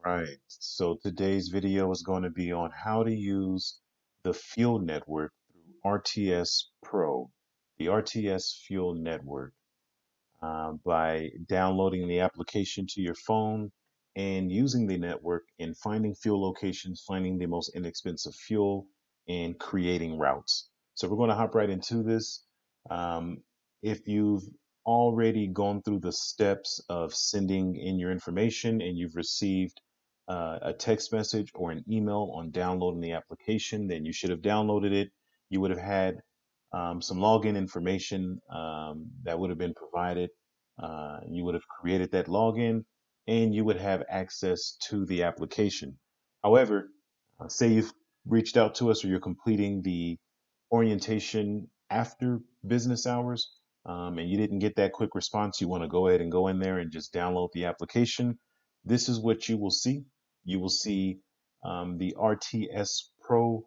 Right. So today's video is going to be on how to use the Fuel Network through RTS Pro, the RTS Fuel Network, by downloading the application to your phone and using the network and finding fuel locations, finding the most inexpensive fuel, and creating routes. So we're going to hop right into this. Um, if you've already gone through the steps of sending in your information and you've received a text message or an email on downloading the application, then you should have downloaded it. You would have had some login information that would have been provided. You would have created that login and you would have access to the application. However, say you've reached out to us or you're completing the orientation after business hours and you didn't get that quick response, you want to go ahead and go in there and just download the application. This is what you will see. You will see the RTS Pro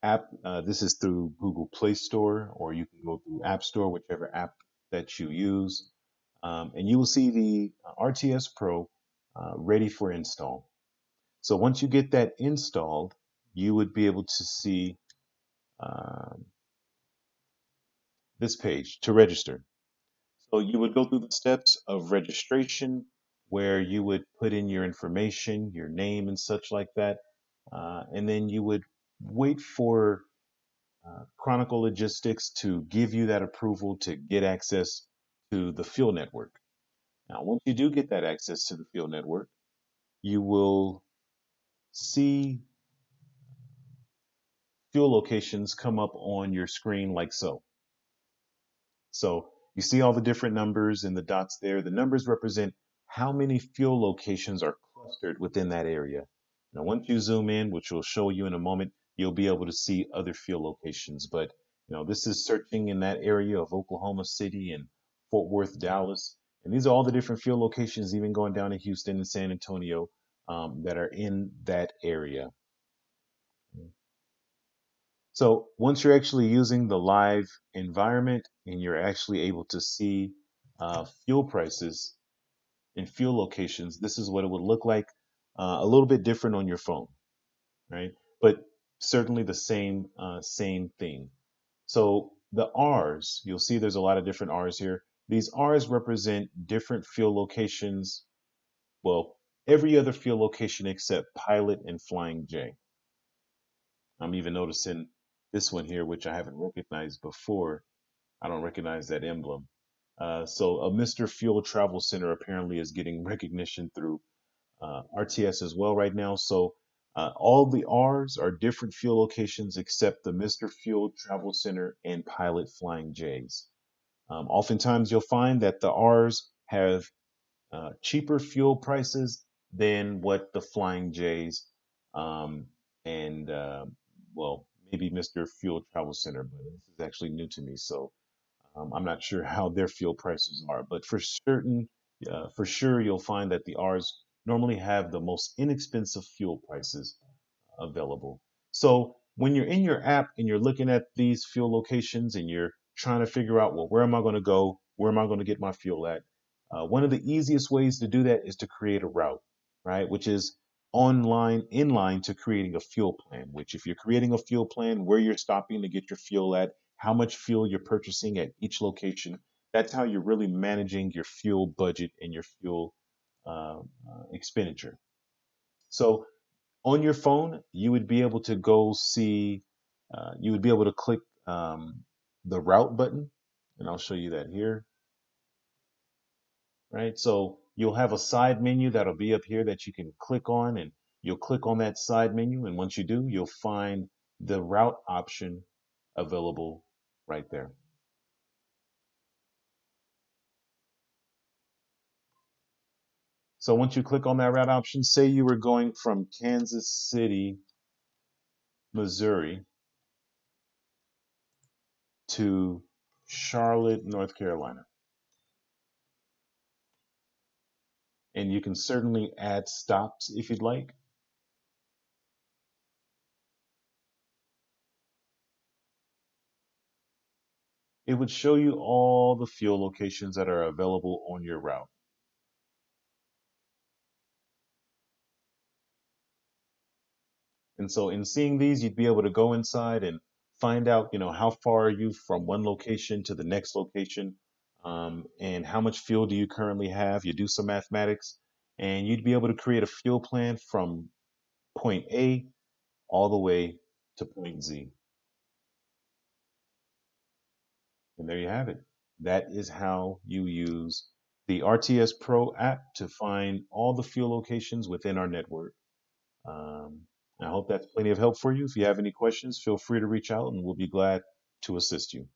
app. This is through Google Play Store, or you can go through App Store, whichever app that you use. And you will see the RTS Pro ready for install. So once you get that installed, you would be able to see um, this page to register. So you would go through the steps of registration where you would put in your information, your name and such like that. And then you would wait for Chronicle Logistics to give you that approval to get access to the fuel network. Now, once you do get that access to the fuel network, you will see fuel locations come up on your screen like so. So you see all the different numbers and the dots there. The numbers represent how many fuel locations are clustered within that area. Now, once you zoom in, which we'll show you in a moment, you'll be able to see other fuel locations. But this is searching in that area of Oklahoma City and Fort Worth, Dallas. And these are all the different fuel locations, even going down to Houston and San Antonio, that are in that area. So once you're actually using the live environment and you're actually able to see fuel prices and fuel locations, this is what it would look like. A little bit different on your phone, right? But certainly the same thing. So the R's, you'll see there's a lot of different R's here. These R's represent different fuel locations. Well, every other fuel location except Pilot and Flying J. I'm even noticing this one here, which I haven't recognized before. I don't recognize that emblem. So a Mr. Fuel Travel Center apparently is getting recognition through RTS as well right now. So all the R's are different fuel locations except the Mr. Fuel Travel Center and Pilot Flying J's. Oftentimes you'll find that the R's have cheaper fuel prices than what the Flying J's um, and well, maybe Mr. Fuel Travel Center, but this is actually new to me, so I'm not sure how their fuel prices are. But for sure, you'll find that the R's normally have the most inexpensive fuel prices available. So when you're in your app and you're looking at these fuel locations and you're trying to figure out, well, where am I going to go? Where am I going to get my fuel at? One of the easiest ways to do that is to create a route, right? Which is online, in line to creating a fuel plan, which if you're creating a fuel plan, where you're stopping to get your fuel at, how much fuel you're purchasing at each location, that's how you're really managing your fuel budget and your fuel expenditure. So on your phone, you would be able to go see, you would be able to click the route button, and I'll show you that here, right? So you'll have a side menu that'll be up here that you can click on, and you'll click on that side menu, and once you do, you'll find the route option available right there. So once you click on that route option, say you were going from Kansas City, Missouri to Charlotte, North Carolina. And you can certainly add stops if you'd like. It would show you all the fuel locations that are available on your route. And so in seeing these, you'd be able to go inside and find out, how far are you from one location to the next location, and how much fuel do you currently have. You do some mathematics, and you'd be able to create a fuel plan from point A all the way to point Z. And there you have it. That is how you use the RTS Pro app to find all the fuel locations within our network. Um, I hope that's plenty of help for you. If you have any questions, feel free to reach out and we'll be glad to assist you.